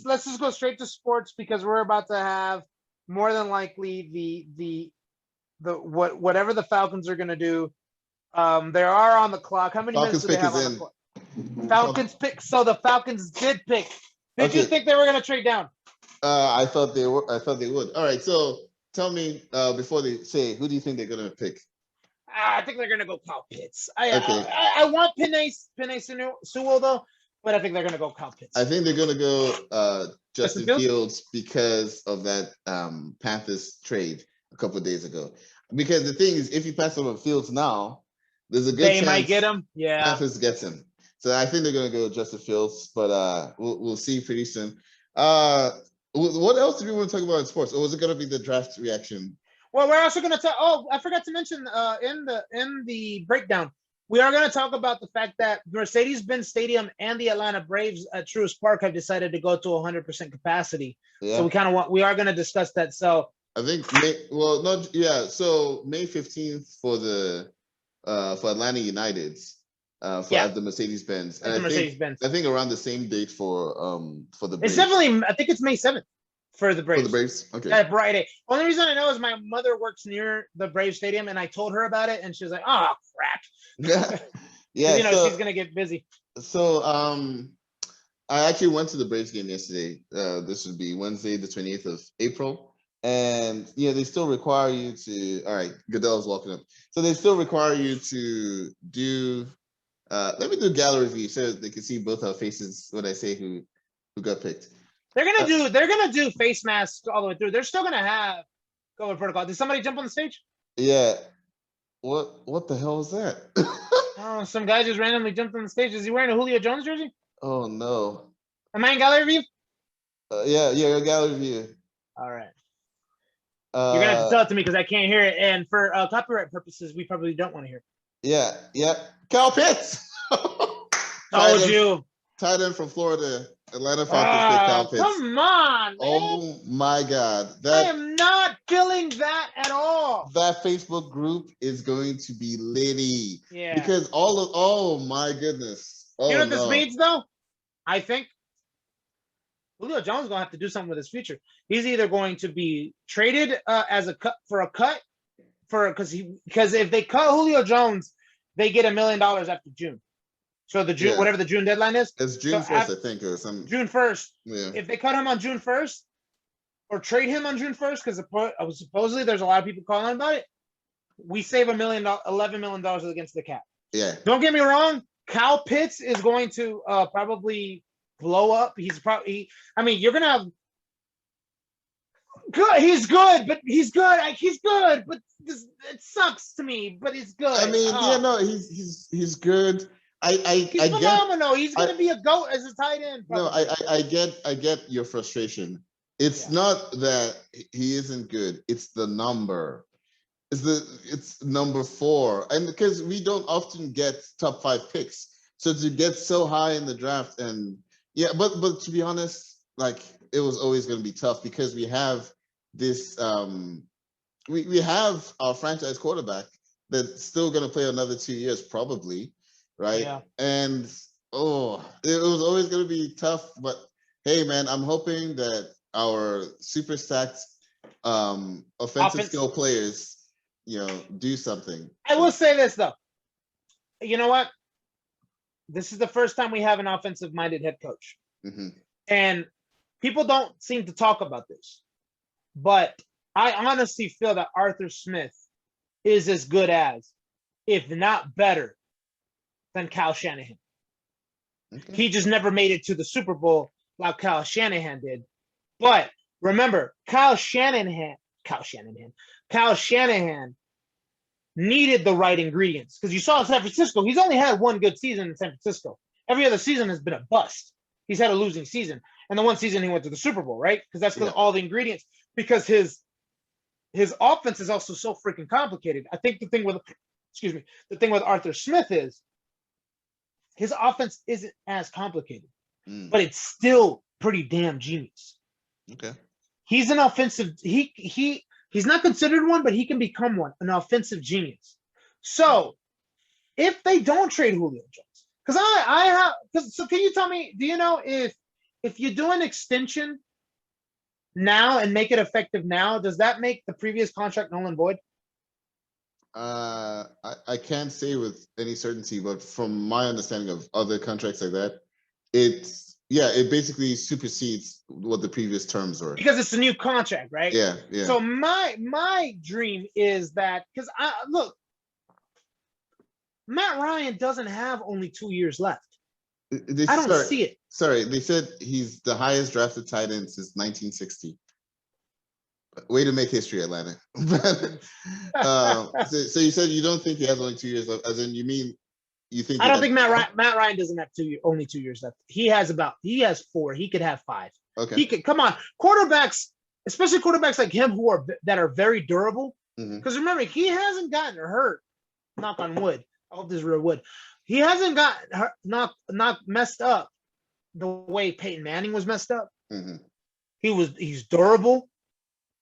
let's just go straight to sports because we're about to have more than likely whatever the Falcons are gonna do. They are on the clock. How many minutes Falcons do they pick have is on the in. clock? Falcons pick. So the Falcons did pick. Did you Okay. think they were gonna trade down? I thought they were. I thought they would. All right. So tell me before they say, who do you think they're gonna pick? I think they're gonna go Kyle Pitts. Okay. I want Penei Sewell though, but I think they're gonna go Kyle Pitts. I think they're gonna go Justin Justin Fields because of that Panthers trade a couple of days ago. Because the thing is, if you pass over Fields now, there's a good They chance might get him. Yeah. Panthers gets him. So I think they're gonna go Justin Fields, but we'll see pretty soon. What else do we want to talk about in sports? Or was it gonna be the draft reaction? Well, we're also going to talk. Oh, I forgot to mention in the breakdown, we are going to talk about the fact that Mercedes-Benz Stadium and the Atlanta Braves at Truist Park have decided to go to 100% capacity. Yeah. So we are going to discuss that. So I think So May 15th for Atlanta United's at the Mercedes-Benz. And Mercedes-Benz. I think around the same date for the Braves. It's definitely. I think it's May 7th. For the Braves. For the Braves? Okay. At Friday. Only reason I know is my mother works near the Braves Stadium, and I told her about it, and she was like, "Oh crap!" Yeah. She's gonna get busy. So I actually went to the Braves game yesterday. This would be Wednesday, the 28th of April, and they still require you to. All right, Goodell's walking up. So they still require you to do. Let me do gallery view so they can see both our faces when I say who got picked. They're gonna do face masks all the way through. They're still gonna have COVID protocol. Did somebody jump on the stage? Yeah. What the hell is that? Oh, some guy just randomly jumped on the stage. Is he wearing a Julio Jones jersey? Oh no. Am I in gallery view? Yeah, gallery view. All right. You're gonna have to tell it to me because I can't hear it, and for copyright purposes, we probably don't want to hear it. Yeah. Kyle Pitts. Told you. Tight end from Florida. Atlanta Falcons pick Kyle Pitts. Come on, man. Oh my God. I am not feeling that at all. That Facebook group is going to be litty. Yeah. Because oh my goodness. Oh, you know what this means though? I think Julio Jones is gonna have to do something with his future. He's either going to be traded as a cut because if they cut Julio Jones, they get $1 million after June. So the June, whatever the June deadline is. It's June 1st, I think, or something. June 1st. Yeah. If they cut him on June 1st or trade him on June 1st, because supposedly there's a lot of people calling about it, we save $11 million against the cap. Yeah. Don't get me wrong. Kyle Pitts is going to probably blow up. You're going to have good. He's good, but he's good. But it sucks to me, but he's good. I mean, he's good. He's phenomenal. He's going to be a GOAT as a tight end. Probably. No, I get your frustration. It's not that he isn't good. It's the number. It's number 4, and because we don't often get top 5 picks, so to get so high in the draft, and but to be honest, like it was always going to be tough because we have this. We have our franchise quarterback that's still going to play another 2 years probably. Right. Yeah. And it was always going to be tough. But hey, man, I'm hoping that our super stacked offensive skill players, do something. I will say this though. You know what? This is the first time we have an offensive-minded head coach, and people don't seem to talk about this. But I honestly feel that Arthur Smith is as good as, if not better, than Kyle Shanahan. Okay. He just never made it to the Super Bowl like Kyle Shanahan did. But remember, Kyle Shanahan needed the right ingredients. Because you saw in San Francisco, he's only had one good season in San Francisco. Every other season has been a bust. He's had a losing season. And the one season he went to the Super Bowl, right? Because that's all the ingredients. Because his offense is also so freaking complicated. I think the thing with Arthur Smith is his offense isn't as complicated, but it's still pretty damn genius. Okay. He's an offensive. He's not considered one, but he can become one, an offensive genius. So if they don't trade Julio Jones, so can you tell me? Do you know if if you do an extension now and make it effective now, does that make the previous contract null and void? I can't say with any certainty, but from my understanding of other contracts like that, it basically supersedes what the previous terms were. Because it's a new contract, right? Yeah. So my dream is that, because look, Matt Ryan doesn't have only 2 years left. I don't see it. Sorry, they said he's the highest drafted tight end since 1960. Way to make history, Atlanta. So you said you don't think he has only 2 years left, as in you think I don't think Matt Ryan doesn't have only 2 years left. He has 4. He could have 5. Okay. He could, come on, quarterbacks, especially quarterbacks like him that are very durable. Because remember, he hasn't gotten hurt. Knock on wood. I hope this is real wood. He hasn't got hurt, not messed up the way Peyton Manning was messed up. He's durable,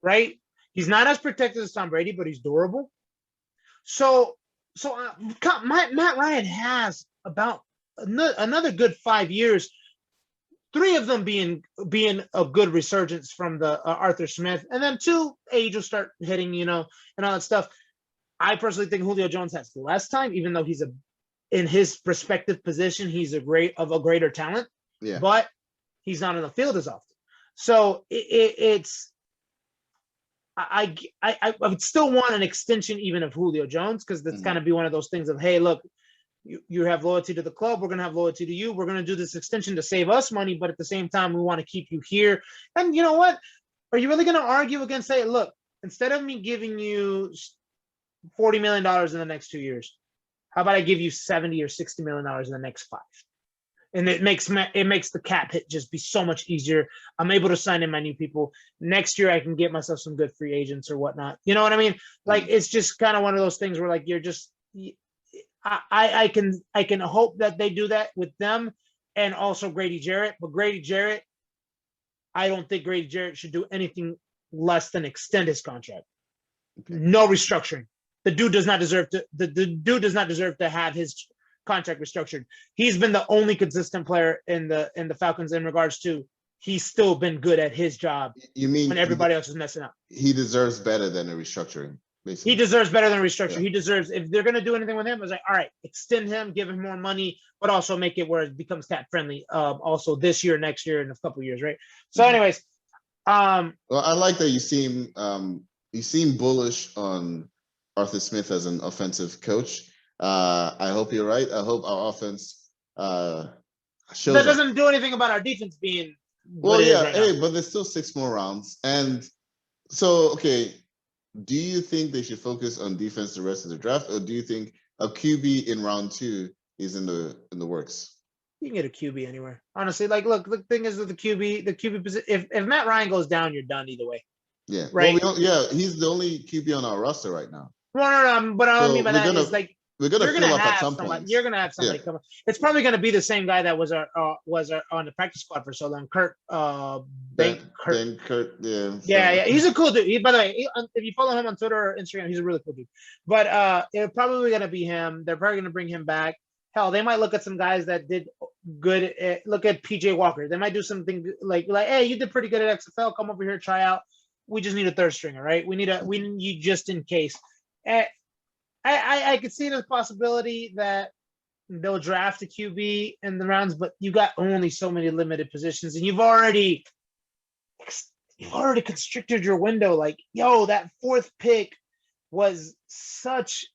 right? He's not as protected as Tom Brady, but he's durable. So Matt Ryan has about another good 5 years, 3 of them being a good resurgence from the Arthur Smith, and then 2 age will start hitting, and all that stuff. I personally think Julio Jones has less time, even though he's in his respective position, he's a greater talent. Yeah. But he's not on the field as often. So I would still want an extension even of Julio Jones, because that's going to be one of those things of, hey, look, you have loyalty to the club. We're going to have loyalty to you. We're going to do this extension to save us money, but at the same time, we want to keep you here. And you know what? Are you really going to argue against, say, look, instead of me giving you $40 million in the next 2 years, how about I give you $70 or $60 million in the next 5? And it makes the cap hit just be so much easier. I'm able to sign in my new people. Next year, I can get myself some good free agents or whatnot. You know what I mean? Like, it's just kind of one of those things where, like, you're just I can hope that they do that with them and also Grady Jarrett. But Grady Jarrett, I don't think Grady Jarrett should do anything less than extend his contract. Okay. No restructuring. The dude does not deserve to. The dude does not deserve to have his contract restructured. He's been the only consistent player in the Falcons in regards to he's still been good at his job. You mean when everybody else is messing up? He deserves better than a restructuring. Basically. He deserves better than a restructure. Yeah. He deserves, if they're going to do anything with him, it's like, all right, extend him, give him more money, but also make it where it becomes cap friendly. Also this year, next year, and a couple of years, right? So, anyways, well, I like that you seem bullish on Arthur Smith as an offensive coach. I hope you're right. I hope our offense shows. That doesn't do anything about our defense being. Well, yeah, right, but there's still 6 more rounds, and so okay. Do you think they should focus on defense the rest of the draft, or do you think a QB in round 2 is in the works? You can get a QB anywhere, honestly. Like, look, the thing is with the QB position. If Matt Ryan goes down, you're done either way. Yeah, right. Well, he's the only QB on our roster right now. No. But I mean by that is like. We're gonna fill up at some point. You're gonna have somebody come. It's probably gonna be the same guy that was on the practice squad for so long. Kurt. Yeah. He's a cool dude. By the way, if you follow him on Twitter or Instagram, he's a really cool dude. But it's probably gonna be him. They're probably gonna bring him back. Hell, they might look at some guys that did good. Look at PJ Walker. They might do something like, hey, you did pretty good at XFL. Come over here, try out. We just need a third stringer, right? We need you just in case. I could see the possibility that they'll draft a QB in the rounds, but you got only so many limited positions, and you've already constricted your window. Like, that 4th pick was such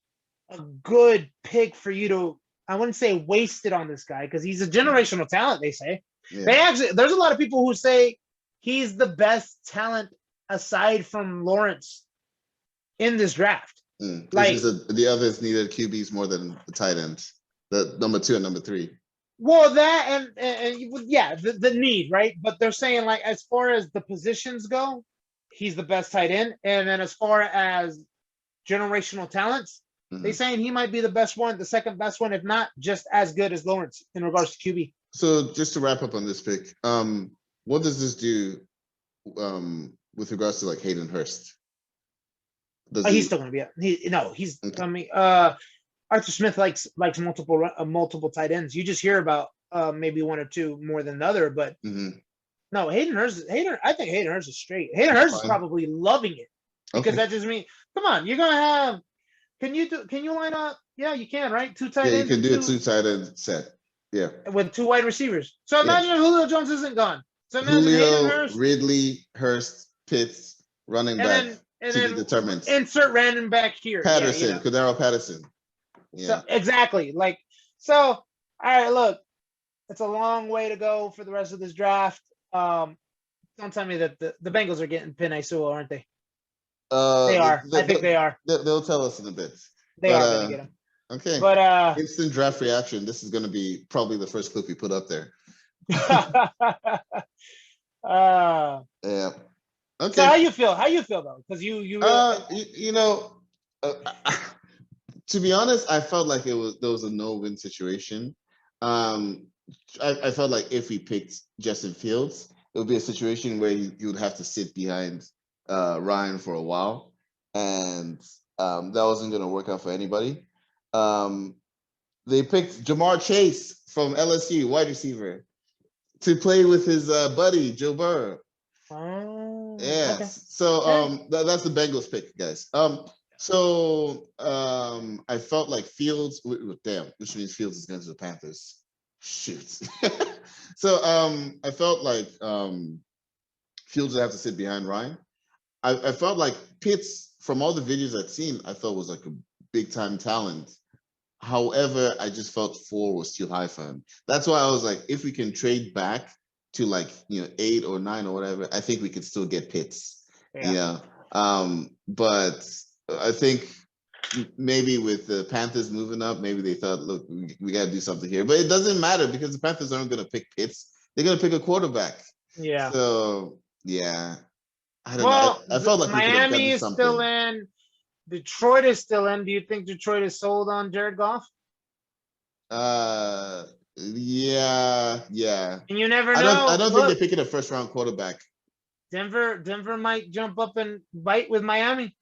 a good pick for you to, I wouldn't say wasted on this guy, because he's a generational talent, they say. Yeah. There's a lot of people who say he's the best talent aside from Lawrence in this draft. Like the others needed QBs more than the tight ends, the number 2 and number 3. Well, that and yeah, the need, right? But they're saying, like, as far as the positions go, he's the best tight end, and then as far as generational talents, they're saying he might be the best one, the second best one, if not just as good as Lawrence in regards to QB. So just to wrap up on this pick, what does this do with regards to like Hayden Hurst? He's still going to be he's coming. Arthur Smith likes multiple tight ends. You just hear about maybe 1 or 2 more than the other, but No, Hayden Hurst. I think Hayden Hurst is straight. Hayden Hurst is Fine. probably loving it because Okay. that just means. Come on, you're gonna have. Can you line up? Yeah, you can, right? Two tight Yeah, you ends can and do a two two tight end set. Yeah. with two wide receivers. So Yeah. imagine if Julio Jones isn't gone. So imagine Hayden Julio, Hurst, Ridley, Hurst, Pitts, running and back to be then determined. insert random back here. Patterson, Yeah, Cordero Patterson. So Yeah. exactly. Like so. All right, look, it's a long way to go for the rest of this draft. Don't tell me that the Bengals are getting Penei Sewell, aren't they? They are. I think they are. They'll tell us in a bit. They are going to get him. Okay. But instant draft reaction. This is going to be probably the first clip we put up there. yeah. Okay. So how you feel? How you feel though? Because you to be honest, I felt like there was a no-win situation. I felt like if we picked Justin Fields, it would be a situation where you would have to sit behind Ryan for a while, and that wasn't going to work out for anybody. They picked Jamar Chase from LSU, wide receiver, to play with his buddy Joe Burrow. Oh, yes. Okay. So that's the Bengals pick, guys. I felt like Fields. Damn, which means Fields is going to the Panthers. Shoot. So I felt like Fields would have to sit behind Ryan. I felt like Pitts, from all the videos I'd seen, I thought was like a big time talent. However, I just felt 4 was too high for him. That's why I was like, if we can trade back to 8 or 9 or whatever, I think we could still get Pitts. Yeah. But I think maybe with the Panthers moving up, maybe they thought, look, we got to do something here. But it doesn't matter because the Panthers aren't going to pick Pitts. They're going to pick a quarterback. Yeah. So, yeah. I don't know. I felt like Miami is still in. Detroit is still in. Do you think Detroit is sold on Jared Goff? Yeah. And you never know. I don't think they're picking a first-round quarterback. Denver might jump up and bite with Miami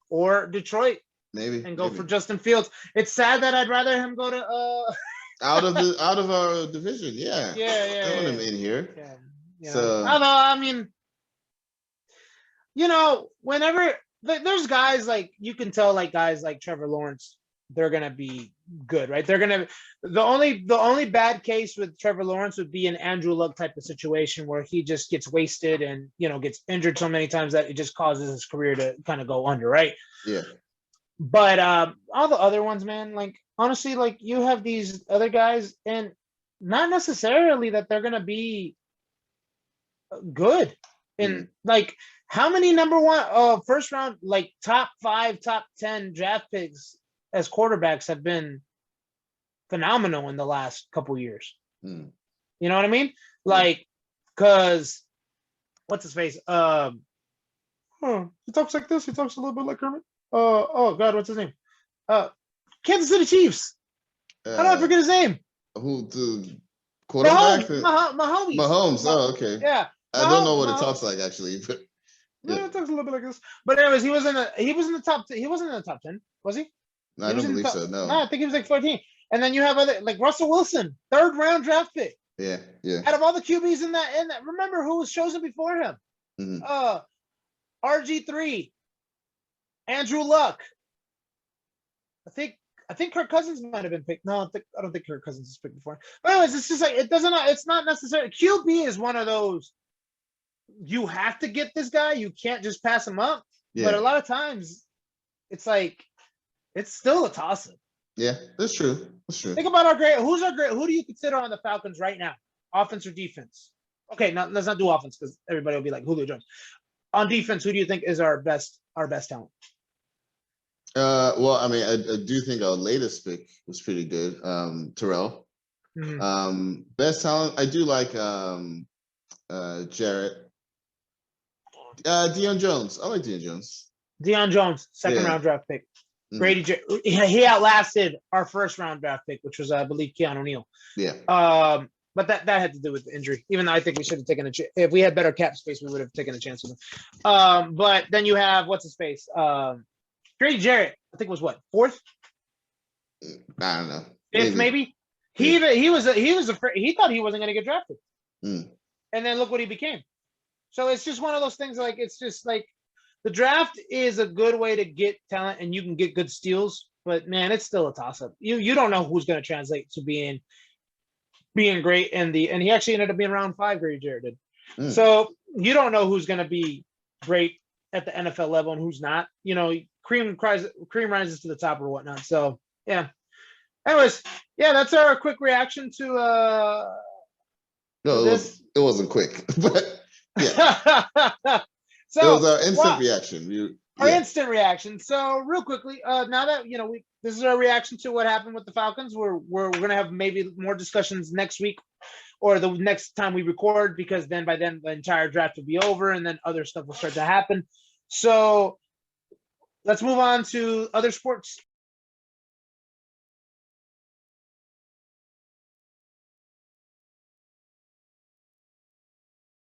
or Detroit. Maybe. And go for Justin Fields. It's sad that I'd rather him go to out of our division. Yeah. I want him in here. Yeah. So although I mean, whenever there's guys like you can tell, like guys like Trevor Lawrence, they're gonna be good, right? They're gonna the only bad case with Trevor Lawrence would be an Andrew Luck type of situation where he just gets wasted and gets injured so many times that it just causes his career to kind of go under, right? Yeah. But all the other ones, man, like honestly, like you have these other guys, and not necessarily that they're gonna be good. And like, how many number one, first round, like top 5, top 10 draft picks as quarterbacks have been phenomenal in the last couple years? You know what I mean? Like, cause what's his face? He talks like this. He talks a little bit like Kermit. Oh God, what's his name? Kansas City Chiefs. How do I forget his name? Who the quarterback? Mahomes. Mahomes. Oh, okay. Yeah. I don't know what it talks like actually, but yeah, it talks a little bit like this. But anyways, he was in the top. He wasn't in the top 10, was he? I don't believe so. No. I think he was like 14. And then you have other like Russell Wilson, 3rd round draft pick. Yeah. Out of all the QBs in that, remember who was chosen before him? RG3, Andrew Luck. I think Kirk Cousins might have been picked. No, I don't think Kirk Cousins was picked before. But anyways, it's just like it's not necessarily. QB is one of those. You have to get this guy. You can't just pass him up. Yeah. But a lot of times, it's like it's still a toss-up. Yeah, that's true. Think about who do you consider on the Falcons right now? Offense or defense? Okay, now let's not do offense because everybody will be like Julio Jones. On defense, who do you think is our best talent? Well, I mean, I do think our latest pick was pretty good. Terrell. Best talent, I do like Jarrett. Deion Jones. I like Deion Jones. Deion Jones, 2nd round draft pick. Brady, he outlasted our 1st round draft pick, which was, I believe, Keanu Neal. Yeah. But that had to do with the injury. Even though I think we should have taken a chance. If we had better cap space, we would have taken a chance with him. But then you have what's his face? Grady Jarrett, I think was what, 4th? I don't know. 5th, maybe. He thought he wasn't going to get drafted. and then look what he became. So it's just one of those things. Like it's just like the draft is a good way to get talent, and you can get good steals. But man, it's still a toss up. You don't know who's going to translate to being great and he actually ended up being round 5. Grady Jarrett did. So you don't know who's going to be great at the NFL level and who's not. You know, cream rises to the top or whatnot. So yeah. Anyways, yeah, that's our quick reaction to no, this. It wasn't quick, but yeah. So it was our instant reaction. Our instant reaction. So real quickly, now that this is our reaction to what happened with the Falcons. We're gonna have maybe more discussions next week or the next time we record, because then by then the entire draft will be over and then other stuff will start to happen. So let's move on to other sports